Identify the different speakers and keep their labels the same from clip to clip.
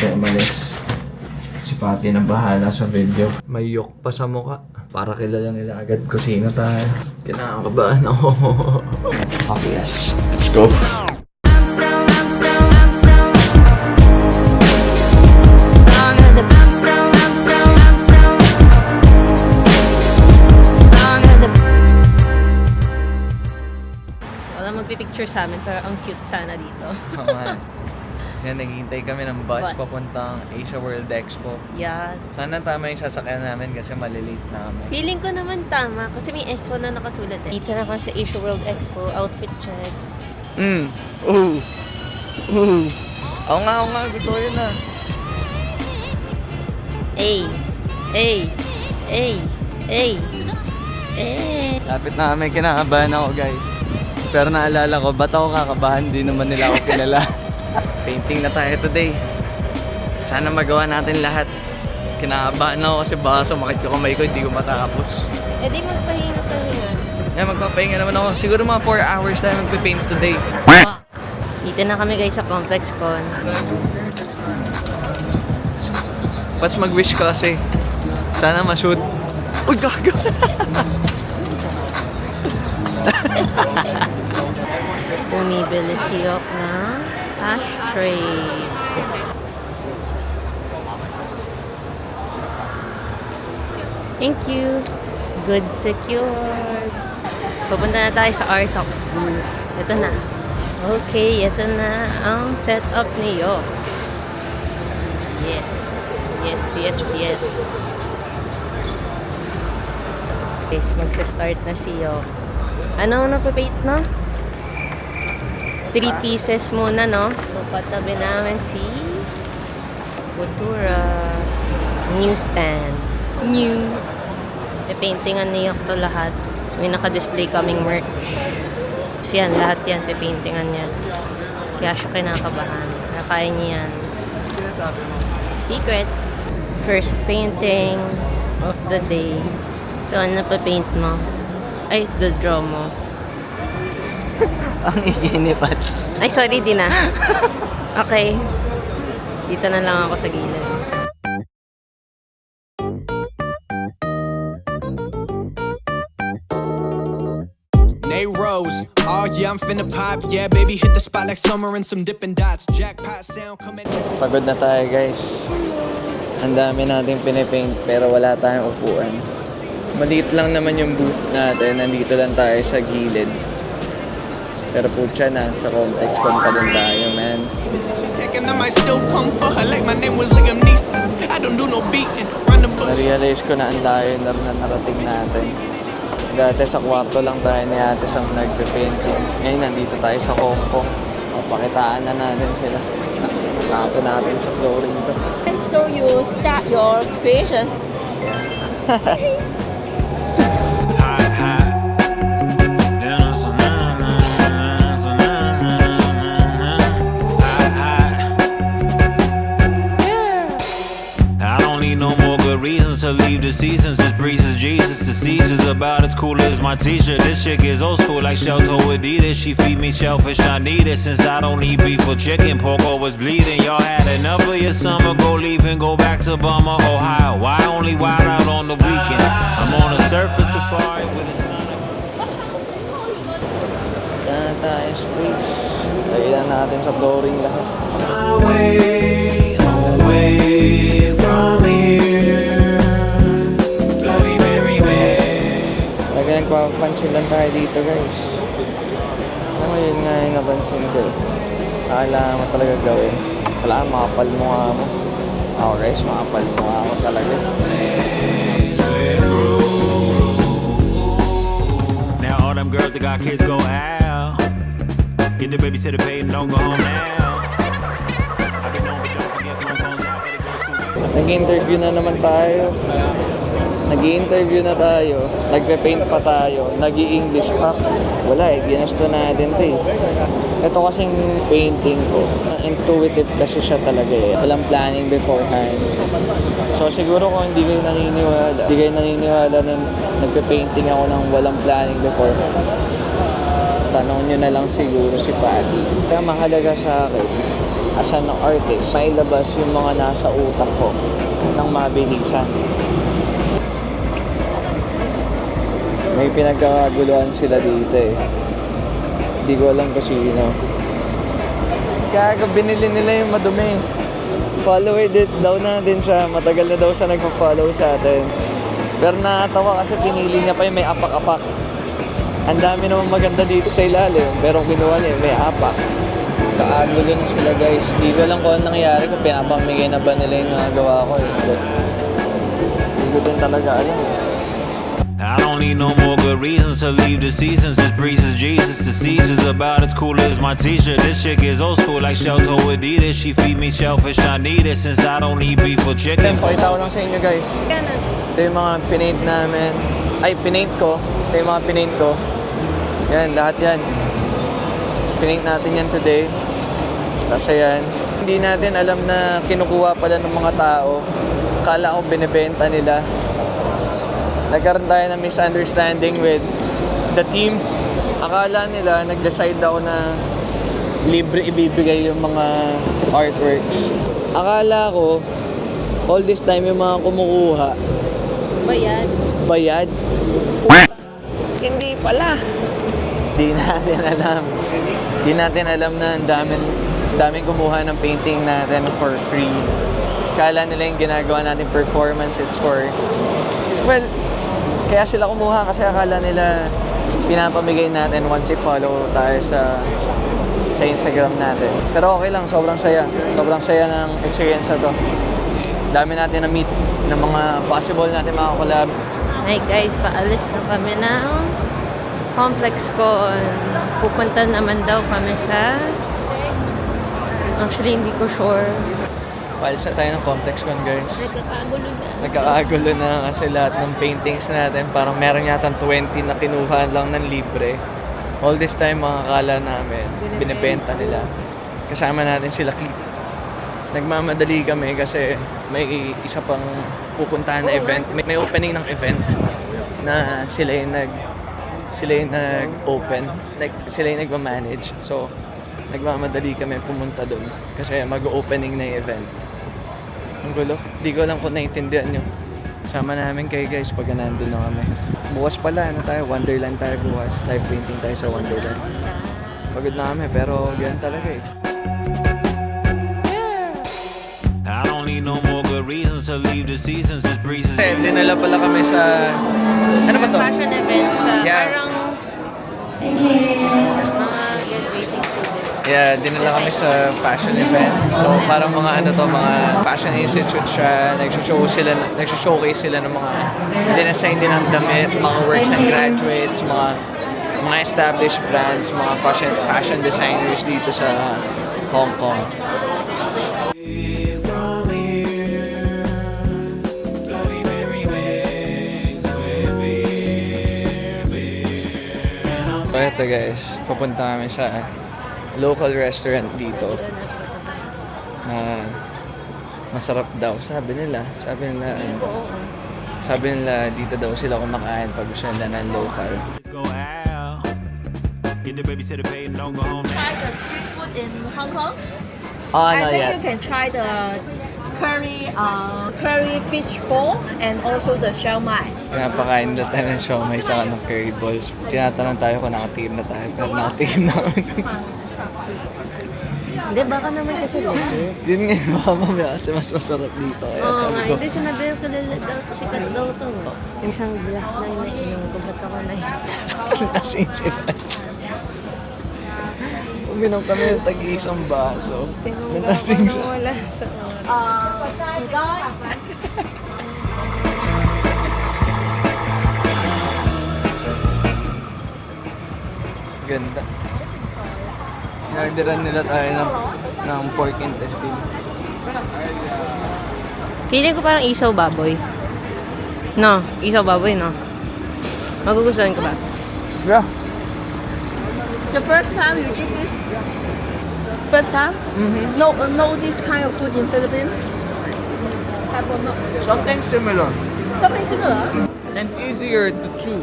Speaker 1: tayo umalis. Si Patty na bahala sa video. May yok pa sa mukha. Para kilala nila agad kung sino tayo. Kinakabahan ako. Okay, let's go.
Speaker 2: Magpipicture sa amin pero ang cute sana dito.
Speaker 1: Yan, naghihintay kami ng bus papuntang Asia World Expo.
Speaker 2: Yes.
Speaker 1: Sana tama yung sasakyan namin kasi malilate na kami.
Speaker 2: Feeling ko naman tama kasi may S1 na nakasulat eh. Dito na ako sa Asia World Expo. Outfit check.
Speaker 1: Oo nga. Gusto ko yun ah. Lapit na kami, kinakabahan ako guys. Pero naalala ko, ba't ako kakabahan? Di naman nila ako kilala. Painting na tayo today. Sana magawa natin lahat. Kinakabahan ako kasi baka sumakit ko kamay ko, hindi ko matapos.
Speaker 2: Eh di magpahinga.
Speaker 1: Magpapahinga naman ako. Siguro mga 4 hours tayo magpipaint today.
Speaker 2: Dito na kami guys sa Complex Con.
Speaker 1: Pas mag-wish ka kasi. Sana ma-shoot. Uy, gaga!
Speaker 2: Bumibili si Yok na ashtray. Thank you. Good secured. Pupunta na tayo sa Artox booth. Ito na. Okay, ito na ang setup ni Yok. Yes. Guys, magsa-start na si Yok. Ano napapaint no? 3 pieces muna, no? Patabi namin si Futura newsstand. New. Paintingan ni Yok to lahat. So, may naka-display kaming merch. So, yan, lahat yan. Paintingan niya. Kaya siya kinakabahan. Kaya niya yan.
Speaker 1: Sinasabi mo?
Speaker 2: Secret. First painting of the day. So, ano napapaint mo? Ay, draw mo.
Speaker 1: Ang ikinipats.
Speaker 2: Ay, sorry, di na. Okay. Dito na lang ako sa gilid.
Speaker 3: Nate Rose, oh yeah, I'm finna pop. Yeah, baby, hit the spot like summer and some dipping dots. Jackpot sound coming.
Speaker 1: Pagod na tayo guys. Ang dami natin pinipaint pero wala tayong upuan. Maliit lang naman yung booth natin. Nandito lang tayo sa gilid. Pero putya na, sa Complex Con pa din tayo, man. Na-realize ko na ang layo na narating natin. Dati sa kwarto lang tayo ni ate sa nagpe-painting. Ngayon nandito tayo sa Hongkong. Pakitaan na natin sila. Nakapo natin sa flooring to.
Speaker 2: So you start your creation.
Speaker 4: To leave the seasons, this breezes Jesus. The seizures about as cool as my t-shirt. This chick is old school like Shelto Adidas. She feed me shellfish, I need it. Since I don't eat beef or chicken, pork was bleeding. Y'all had enough of your summer, go leave and go back to Bummer, Ohio. Why only wild out on the weekends? I'm on a surface safari with a stunner.
Speaker 1: Yan na tayo space. Lagyan natin sa flooring lahat.
Speaker 4: Away from here.
Speaker 1: Nagpapansin lang tayo dito guys. Ngayon nga yung napansin ko. Akala mo talaga gawin. Wala, makapal mo nga mo. Ako guys, makapal mo nga mo talaga.
Speaker 4: Now all them girls that got kids go out. Get the babysitter paid and don't go home now. I be known but don't forget phone calls out.
Speaker 1: Nag-interview na naman tayo. Nag-i-interview na tayo, nagpe-paint pa tayo, nag-i-English pa. Wala ginusto natin ito eh. Ito kasing painting ko, intuitive kasi siya talaga eh. Walang planning beforehand. So siguro kung hindi kayo naniniwala na nagpe-painting ako ng walang planning beforehand, tanong nyo na lang siguro si Patty. Kaya mahalaga sa akin, as an artist, mailabas yung mga nasa utak ko ng mabilisan. May pinagkakaguluhan sila dito eh. Hindi ko alam kung sino. Kaya binili nila yung madumi. Follow it daw natin siya. Matagal na daw siya nagpa-follow sa atin. Pero nakatawa kasi pinili niya pa yung may apak-apak. Ang dami naman maganda dito sa ilalim. Pero kinuha niya may apak. Kaagulo na sila guys. Hindi ko lang kung anong nangyari kung pinapamigay na ba nila yung nagawa ko. Hindi ko din talaga alam.
Speaker 4: I don't need no more good reasons to leave the seasons. This breezes Jesus. The seasons about as cool as my t-shirt. This chick is old school like Shelto Adidas. She feed me shellfish, I need it since I don't eat beef or
Speaker 1: Then,
Speaker 4: chicken.
Speaker 1: pakita ko lang sa inyo guys. Ito yung mga pinaint namin. Ay, pinaint ko. Ito yung mga pinaint ko. Yan, lahat yan. Pinaint natin yan today. Kasi yan. Hindi natin alam na kinukuha pala ng mga tao. Kala ko binibenta nila. Nagkaroon tayo ng misunderstanding with the team. Akala nila, nag-decide ako na libre ibibigay yung mga artworks. Akala ko, all this time yung mga kumukuha, bayad. Hindi pala. Di natin alam na ang daming kumuha ng painting natin for free. Akala nila yung ginagawa natin performance is for, well, kaya sila kumuha kasi akala nila pinapamigay natin once i-follow tayo sa Instagram natin. Pero okay lang, sobrang saya. Sobrang saya ng experience na to. Dami natin na-meet ng mga possible natin mga collab.
Speaker 2: Hi guys, paalis na kami ng complex ko. Pupunta naman daw kami sa... Actually, hindi ko sure.
Speaker 1: Paalis na tayo ng complex con guys. Nagkakagulo na kasi lahat ng paintings natin. Parang meron yata 20 na kinuha lang ng libre. All this time mga kala namin, binibenta nila. Kasama natin sila Cliff. Nagmamadali kami kasi may isa pang pupuntahan na event. May opening ng event na sila yung nag-open. Sila yung nagmamanage. So, nagmamadali kami pumunta doon kasi mag-opening na yung event. Ang gulo. Di ko lang kung naiintindihan nyo. Sama namin kayo guys pag nandun na kami. Bukas pala, tayo? Wonderland tayo bukas. Live painting tayo sa Wonderland. Pagod na kami pero ganyan talaga eh.
Speaker 4: I don't need no more good reasons to leave the seasons. This breezes.
Speaker 1: Dinala pala kami sa... Ano ba to?
Speaker 2: Fashion event siya.
Speaker 1: Yeah.
Speaker 2: Parang mga graduating students.
Speaker 1: Yeah, dinala kami sa fashion event. So, parang mga mga fashion institute siya. Nag-showcase sila ng mga dinesign din ng damit, mga works ng graduates, mga established brands, mga fashion designers dito sa Hong Kong. So, eto guys, papunta kami sa local restaurant dito na masarap daw, sabi nila dito daw sila kumakain pag gusto nila ng local.
Speaker 4: Go out. Get the babysitter paid and don't go home.
Speaker 5: Try the street food in Hong Kong.
Speaker 1: Ah,
Speaker 5: I
Speaker 1: not
Speaker 5: think
Speaker 1: yet.
Speaker 5: you can try the curry fish ball and also the shell mai.
Speaker 1: Pinapakain na tayo ng siomay sa curry balls. Tinatanong tayo kung nakatikim na tayo, pero nakatikim na kami.
Speaker 2: Hindi, baka naman kasi legit.
Speaker 1: Yun nga, baka mamaya kasi mas masarap dito. Kaya
Speaker 2: Oo
Speaker 1: sabi
Speaker 2: nga,
Speaker 1: ko,
Speaker 2: hindi sinabi ko daw sikat daw to. Isang glass na yun na inom ko, ba't ako na yun?
Speaker 1: lasing siya. Uminom kami ng tag-iisang baso. Nalasing siya.
Speaker 2: Wala sa
Speaker 1: Ganda. Inorderan nila tayo ng pork intestine.
Speaker 2: Feeling ko parang isaw baboy. No, isaw baboy, no? Magugustuhan ko ba?
Speaker 1: Yeah.
Speaker 5: The first time you eat this, first time?
Speaker 1: Mm-hmm.
Speaker 5: No, this kind of food in Philippines. Have or not?
Speaker 1: Something similar.
Speaker 5: Something similar.
Speaker 1: And easier to chew.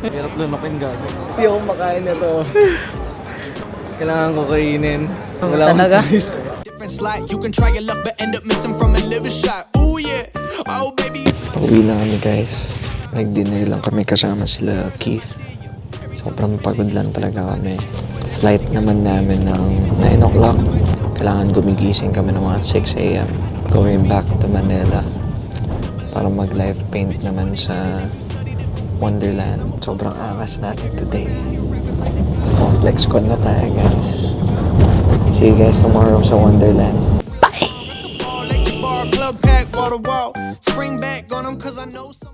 Speaker 1: Hirap lunukin gagawin. Hindi ako makain na to. Kailangan ko kainin. Wala akong
Speaker 2: Talaga?
Speaker 1: choice.
Speaker 3: different slot. You can try your luck, but end up missing from a liver shot. Ooh, yeah. Oh, baby.
Speaker 1: Pauwi na kami guys. Nag-dinner lang kami kasama sila Keith. Sobrang pagod lang talaga kami. Flight naman namin ng 9 o'clock. Kailangan gumigising kami ng mga 6 a.m. Going back to Manila para mag-live paint naman sa Wonderland. Sobrang angas natin today. Sa Complex Con na tayo guys. See you guys tomorrow sa Wonderland.
Speaker 3: Bar, club pack, wall to wall. Spring back on them, cause I know some.